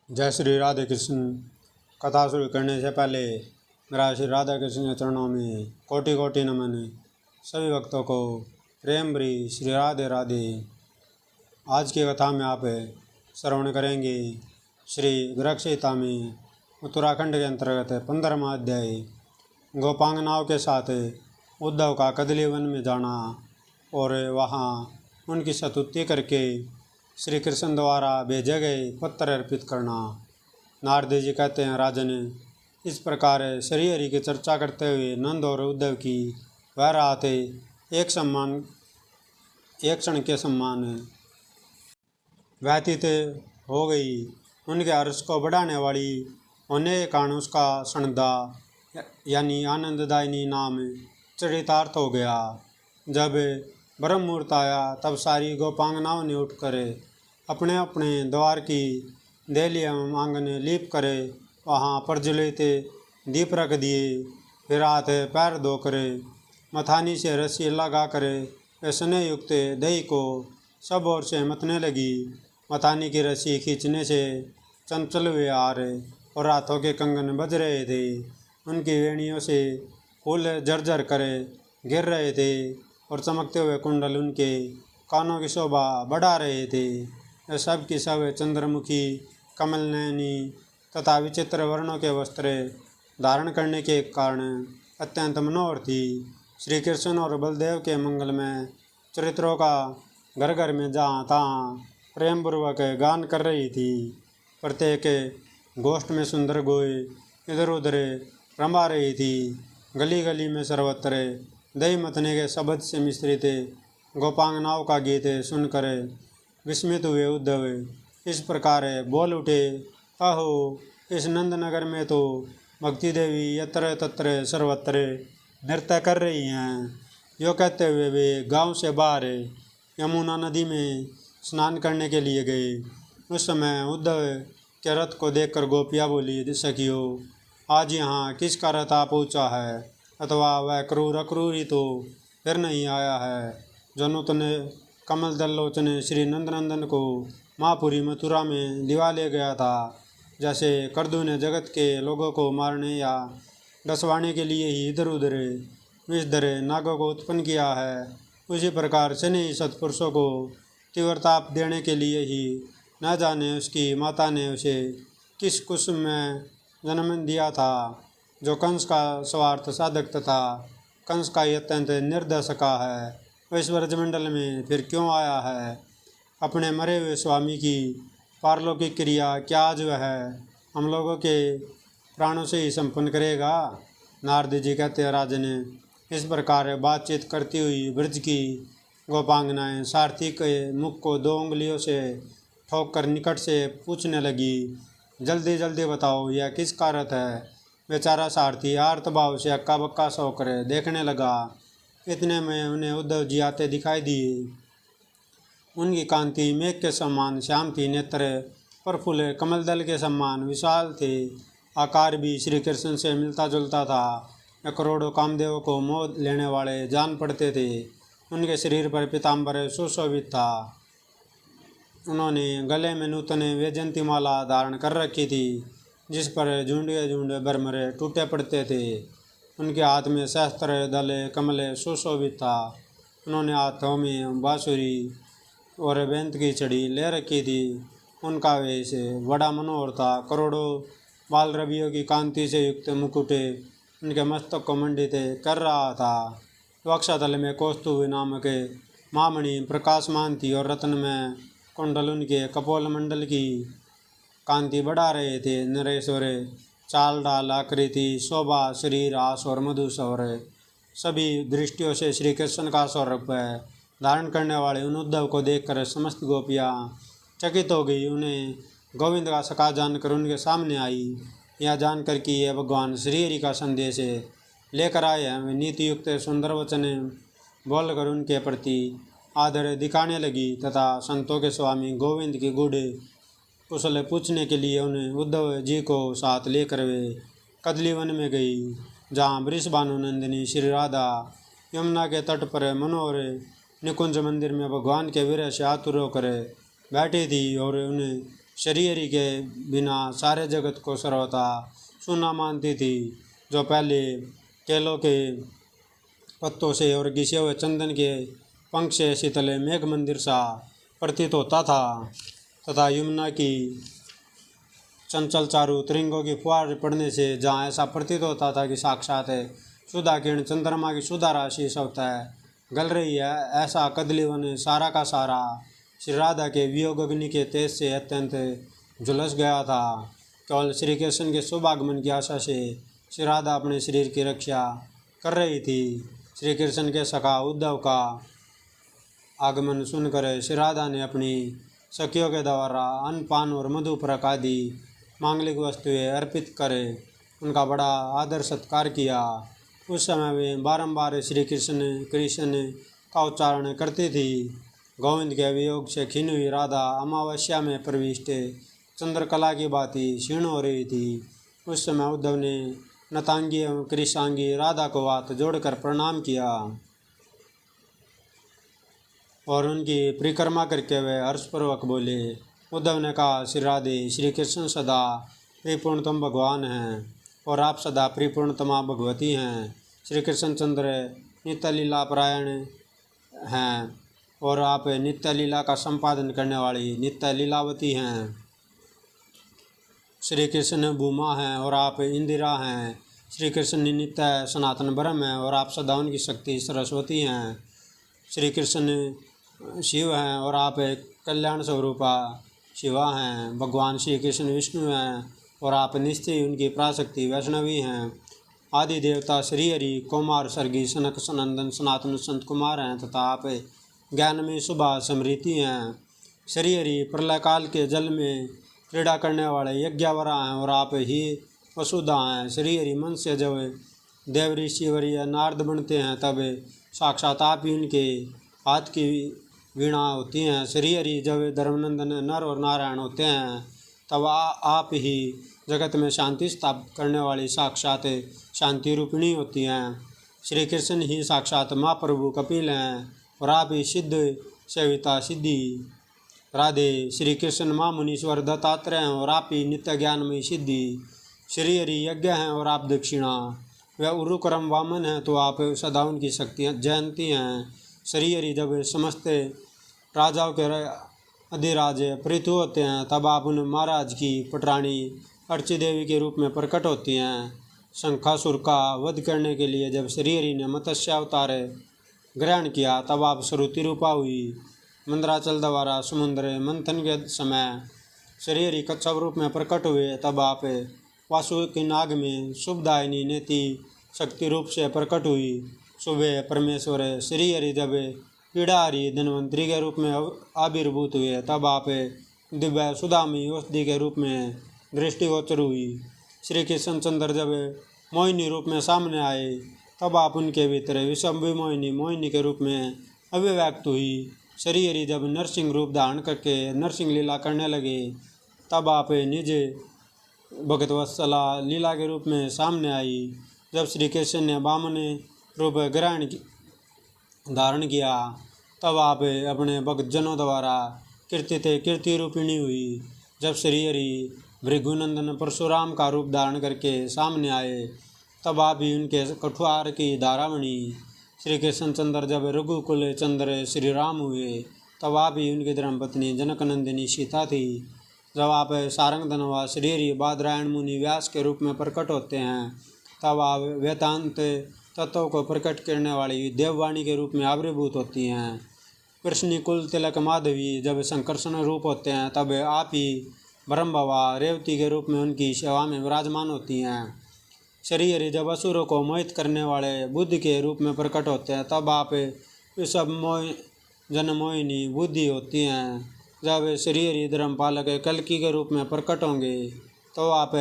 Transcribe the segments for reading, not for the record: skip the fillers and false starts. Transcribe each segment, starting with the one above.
जय श्री राधे कृष्ण। कथा शुरू करने से पहले मेरा श्री राधा कृष्ण के चरणों में कोटि कोटि नमन। सभी भक्तों को प्रेम भरी श्री राधे राधे। आज की कथा में आप श्रवण करेंगे श्री गृहक्षीता में उत्तराखंड के अंतर्गत 15वां अध्याय गोपांगनाओं के साथ उद्धव का कदली वन में जाना और वहाँ उनकी स्तुति करके श्री कृष्ण द्वारा भेजे गए पत्र अर्पित करना। नारद जी कहते हैं, राजन, इस प्रकार श्री हरि की चर्चा करते हुए नंद और उद्धव की वह रात एक क्षण के सम्मान व्यतीत हो गई। उनके हर्ष को बढ़ाने वाली होने के कारण उसका सणदा यानी आनंददायिनी नाम चरितार्थ हो गया। जब ब्रह्म मुहूर्त आया तब सारी गोपांगनाओं ने उठकर अपने अपने द्वार की देहली एवं आंगन लीप करे वहाँ प्रज्वलित दीप रख दिए। फिर हाथ पैर धोकर मथानी से रस्सी लगा कर स्नेह युक्त दही को सब ओर से मतने लगी। मथानी की रस्सी खींचने से चंचल हुए हार और हाथों के कंगन बज रहे थे। उनकी वेणियों से फूल झरझर कर गिर रहे थे और चमकते हुए कुंडल उनके कानों की शोभा बढ़ा रहे थे। सब की सब चंद्रमुखी, कमल नयनी तथा विचित्र वर्णों के वस्त्र धारण करने के कारण अत्यंत मनोहर थी। श्री कृष्ण और बलदेव के मंगलमय चरित्रों का घर घर में जहाँ तहाँ प्रेम पूर्वक गान कर रही थी। प्रत्येक गोष्ठ में सुंदर गोए इधर उधर रंभा रही थी। गली गली में सर्वत्र दही मतने के शब्द से मिश्रित गोपांगनाओं का गीत सुनकर विस्मित हुए उद्धव इस प्रकार बोल उठे, अहो, इस नंदनगर में तो भक्ति देवी यत्र तत्र सर्वत्र नृत्य कर रही हैं। यो कहते हुए वे गांव से बाहर यमुना नदी में स्नान करने के लिए गए। उस समय उद्धव के रथ को देखकर गोपियाँ बोली, सखियो, आज यहाँ किसका रथ आ पहुँचा है, अथवा वह क्रूर अक्रूरी तो फिर नहीं आया है जो नूतन कमल दल लोचन श्री नंदनंदन को महापुरी मथुरा में दिवा ले गया था। जैसे कर्दू ने जगत के लोगों को मारने या डसवाने के लिए ही इधर उधर विषधर नागों को उत्पन्न किया है, उसी प्रकार से नहीं सत्पुरुषों को तीव्रताप देने के लिए ही न जाने उसकी माता ने उसे किस कुसुम में जन्म दिया था, जो कंस का स्वार्थ साधक तथा कंस का अत्यंत निर्दशका है। वह इस ब्रजमंडल में फिर क्यों आया है? अपने मरे हुए स्वामी की पारलौकिक क्रिया क्या आज वह हम लोगों के प्राणों से ही संपन्न करेगा? नारद जी कहते हैं, राजन, इस प्रकार बातचीत करती हुई ब्रज की गोपांगनाएं सारथी के मुख को 2 उंगलियों से ठोक कर निकट से पूछने लगी, जल्दी जल्दी बताओ, यह किसका रथ है? बेचारा सारथी आर्तभाव से हक्का बक्का सोकर देखने लगा। इतने में उन्हें उद्धव जी आते दिखाई दिए। उनकी कांति मेघ के समान श्याम थी, नेत्र प्रफुल्ल कमल दल के समान विशाल थे। आकार भी श्री कृष्ण से मिलता जुलता था। करोड़ों कामदेवों को मोह लेने वाले जान पड़ते थे। उनके शरीर पर पीताम्बर सुशोभित था। उन्होंने गले में नूतन वैजयंती माला धारण कर रखी थी, जिस पर झुंडे झुंड भरमरे टूटे पड़ते थे। उनके हाथ में सहस्त्र दल कमल सुशोभित था। उन्होंने हाथों में बांसुरी और बेंत की छड़ी ले रखी थी। उनका वेश बड़ा मनोहर था। करोड़ों बाल रवियों की कांति से युक्त मुकुट उनके मस्तक को मंडित कर रहा था। वक्षतल में कौस्तुभ नामक महामणि प्रकाशमान थी और रत्न में कुंडल उनके कपोल मंडल की कांति बढ़ा रहे थे। नरेश्वर चाल डाल, आकृति, शोभा, शरीर, आस और मधुस्वर सभी दृष्टियों से श्री कृष्ण का स्वरूप धारण करने वाले उन उद्धव को देखकर समस्त गोपियाँ चकित हो गई। उन्हें गोविंद का सखा जानकर उनके सामने आई। यह जानकर कि यह भगवान श्री हरि का संदेश लेकर आए हैं, वे नीति युक्त सुंदर वचन बोलकर उनके प्रति आदर दिखाने लगी तथा संतों के स्वामी गोविंद की गुड़ कुशल पूछने के लिए उन्हें उद्धव जी को साथ लेकर वे कदली वन में गई, जहाँ वृषभानु नंदिनी श्री राधा यमुना के तट पर मनोहर निकुंज मंदिर में भगवान के विरह से आतुर होकर बैठी थी और उन्हें श्री हरि के बिना सारे जगत को सर्वथा सुना मानती थी, जो पहले केलों के पत्तों से और घिसे हुए चंदन के पंख से शीतल मेघ मंदिर सा प्रतीत होता था, तथा यमुना की चंचल चारू तिरंगों की फुहार पड़ने से जहाँ ऐसा प्रतीत होता था कि साक्षात सुधा किरण चंद्रमा की सुधा राशि स्वतः गल रही है, ऐसा कदलीवन सारा का सारा श्री राधा के वियोग अग्नि के तेज से अत्यंत झुलस गया था। केवल श्री कृष्ण के शुभागमन की आशा से श्री राधा अपने शरीर की रक्षा कर रही थी। श्री कृष्ण के सखा उद्धव का आगमन सुनकर श्री राधा ने अपनी सखियों के द्वारा अन्न पान और मधुपर्क आदि मांगलिक वस्तुएं अर्पित करे उनका बड़ा आदर सत्कार किया। उस समय वे बारंबार श्री कृष्ण कृष्ण का उच्चारण करती थी। गोविंद के वियोग से खिन हुई राधा अमावस्या में प्रविष्ट चंद्रकला की भांति क्षीण हो रही थी। उस समय उद्धव ने नतांगी एवं कृशांगी राधा को हाथ जोड़कर प्रणाम किया और उनकी परिक्रमा करके वे हर्षपूर्वक बोले। उद्धव ने कहा, श्री राधे, श्री कृष्ण सदा परिपूर्णतम भगवान हैं और आप सदा परिपूर्णतमा भगवती हैं। श्री कृष्ण चंद्र नित्य लीला परायण हैं और आप नित्य लीला का संपादन करने वाली नित्य लीलावती हैं। श्री कृष्ण भूमा हैं और आप इंदिरा हैं। श्री कृष्ण नित्य सनातन ब्रह्म हैं और आप सदा उनकी शक्ति सरस्वती हैं। श्री कृष्ण शिव हैं और आप कल्याण स्वरूपा शिवा हैं। भगवान श्री कृष्ण विष्णु हैं और आप निश्चय उनकी पराशक्ति वैष्णवी हैं। आदि देवता श्री हरि कुमार सर्गी सनक सनंदन सनातन संत कुमार हैं तथा आप ज्ञान में सुबह समृति हैं। श्री हरि प्रलय काल के जल में क्रीड़ा करने वाले यज्ञावरा हैं और आप ही वसुधा हैं। श्री हरि मन से जब देव ऋषि वरीय नारद बनते हैं तब साक्षात आप ही उनके हाथ की वीणा होती हैं। श्री हरि जब धर्मनंदन नर और नारायण होते हैं तब आप ही जगत में शांति स्थापित करने वाली साक्षात शांति रूपिणी होती हैं। श्री कृष्ण ही साक्षात महाप्रभु कपिल हैं और आप ही सिद्ध सेविता सिद्धि। राधे, श्री कृष्ण माँ मुनीश्वर दत्तात्रेय हैं और आप ही नित्य ज्ञान में सिद्धि। श्री हरि यज्ञ हैं और आप दक्षिणा। वह उरुक्रम वामन हैं तो आप सदा उनकी शक्तियाँ जयंती हैं। श्री हरि जब समस्त राजाओं के अधिराज पृथु होते हैं तब आप उन महाराज की पटरानी अर्ची देवी के रूप में प्रकट होती हैं। शंखासुर का वध करने के लिए जब श्री हरि ने मत्स्य अवतार ग्रहण किया तब आप श्रुति रूपा हुई। मंदराचल द्वारा समुद्र मंथन के समय श्री हरि कच्छप रूप में प्रकट हुए तब आप वासुकी नाग में शुभदायिनी नेति शक्ति रूप से प्रकट हुई। सुबह परमेश्वर श्री हरि जब पीड़ाहारी धन्वंतरी के रूप में आविर्भूत हुए तब आप दिव्य सुधामी औषधि के रूप में दृष्टिगोचर हुई। श्री कृष्ण चंद्र जब मोहिनी रूप में सामने आए तब आप उनके भीतर विषम्भी मोहिनी के रूप में अभिव्यक्त हुई। श्री हरि जब नरसिंह रूप धारण करके नरसिंह लीला करने लगे तब आप निज भगत वत्सला लीला के रूप में सामने आई। जब श्री कृष्ण ने वामन रूप ग्रहण धारण किया तब आप अपने भक्तजनों द्वारा कीर्तित कीर्ति रूपिणी हुई। जब श्री हरि भृगुनंदन परशुराम का रूप धारण करके सामने आए तब आप ही उनके कठुआर की धारा बनी। श्री कृष्ण चंद्र जब रघुकुल चंद्र श्री राम हुए तब आप ही उनकी धर्मपत्नी जनकनंदिनी सीता थी। जब आप सारंग धनवा श्री हरि बादरायण मुनि व्यास के रूप में प्रकट होते हैं तब आप वेदांत तत्वों को प्रकट करने वाली देववाणी के रूप में आविर्भूत होती हैं। कृष्ण कुल तिलक माधवी जब संकर्षण रूप होते हैं तब आप ही ब्रह्मभवा रेवती के रूप में उनकी सेवा में विराजमान होती हैं। श्री हरि जब असुरों को मोहित करने वाले बुद्ध के रूप में प्रकट होते हैं तब आप सब जनमोहिनी बुद्धि होती हैं। जब श्री हरि धर्मपालक कल्कि के रूप में प्रकट होंगे तो आप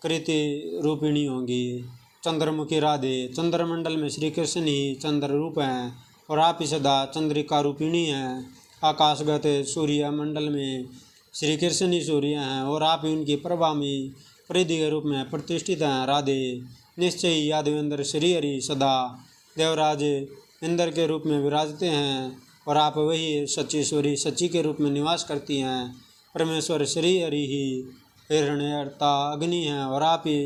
कृति रूपिणी होंगी। चंद्रमुखी राधे, चंद्रमंडल में श्री कृष्ण ही चंद्र रूप हैं और आप ही सदा चंद्रिका रूपिणी हैं। आकाशगत सूर्य मंडल में श्री कृष्ण ही सूर्य हैं और आप ही उनकी प्रभा में परिधि के रूप में प्रतिष्ठित हैं। राधे, निश्चय ही यादवेंद्र श्री हरि सदा देवराज इंद्र के रूप में विराजते हैं और आप वही सचीश्वरी सची के रूप में निवास करती हैं। परमेश्वर श्री हरि ही हिरण्यर्ता अग्नि हैं और आप ही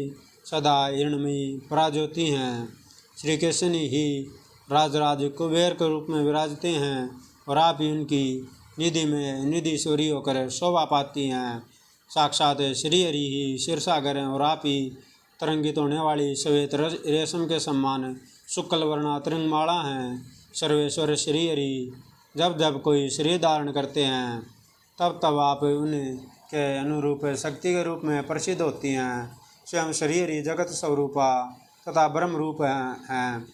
सदा हिरणमयी पराज्योति हैं। श्री कृष्ण ही राजराज कुबेर के रूप में विराजते हैं और आप ही उनकी निधि में निधि सूरी होकर शोभा पाती हैं। साक्षात श्री हरि ही क्षीरसागर हैं और आप ही तरंगित होने वाली श्वेत रेशम के समान शुक्ल वर्णा त्रिंगमाला हैं। सर्वेश्वर श्री हरि जब जब कोई शरीर धारण करते हैं तब तब आप उन्हें के अनुरूप शक्ति के रूप में प्रसिद्ध होती हैं। स्वयं श्री हरि जगत स्वरूपा तथा ब्रह्म रूप हैं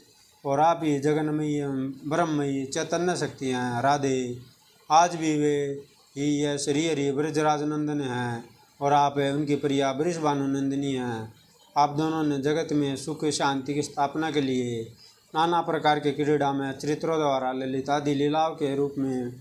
और आप ही जगन्मयी ब्रह्मयी चैतन्य शक्ति हैं। राधे आज भी वे ही यह श्री हरि ब्रजराज नंदन हैं और आप उनकी प्रिया वृषभानु नंदिनी हैं। आप दोनों ने जगत में सुख शांति की स्थापना के लिए नाना प्रकार के क्रीड़ा में चरित्रों द्वारा ललित आदि लीलाओं के रूप में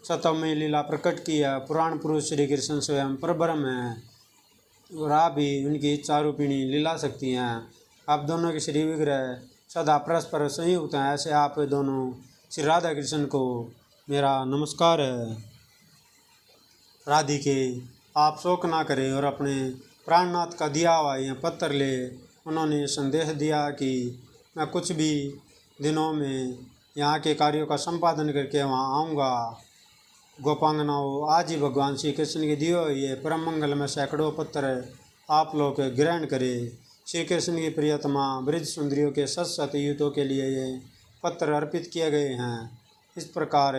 सतमय लीला प्रकट की है। पुराण पुरुष श्री कृष्ण स्वयं परब्रह्म हैं और आप भी उनकी इच्छारूपिणी लीला शक्ति हैं। आप दोनों के श्री विग्रह सदा परस्पर संयुक्त हैं। ऐसे आप दोनों श्री राधा कृष्ण को मेरा नमस्कार है। राधिके आप शोक ना करें और अपने प्राणनाथ का दिया हुआ यह पत्र ले। उन्होंने संदेश दिया कि मैं कुछ भी दिनों में यहाँ के कार्यों का संपादन करके वहाँ आऊँगा। गोपांगनाओं आज ही भगवान श्री कृष्ण के दिए हुए परम मंगल में सैकड़ों पत्र आप लोग ग्रहण करें। श्री कृष्ण की प्रियतमा ब्रज सुंदरियों के सत युतों के लिए ये पत्र अर्पित किए गए हैं। इस प्रकार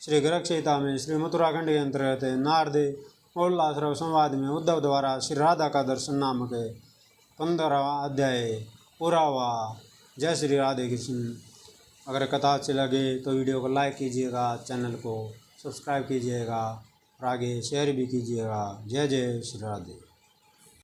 श्री गर्ग संहिता में श्री मथुराखंड के अंतर्गत नारद मोल्लाश्रव संवाद में उद्धव द्वारा श्री राधा का दर्शन नामक 15वां अध्याय पूरा हुआ। जय श्री राधे कृष्ण। अगर कथा अच्छी लगे तो वीडियो को लाइक कीजिएगा, चैनल को सब्सक्राइब कीजिएगा और आगे शेयर भी कीजिएगा। जय जय श्री राधे।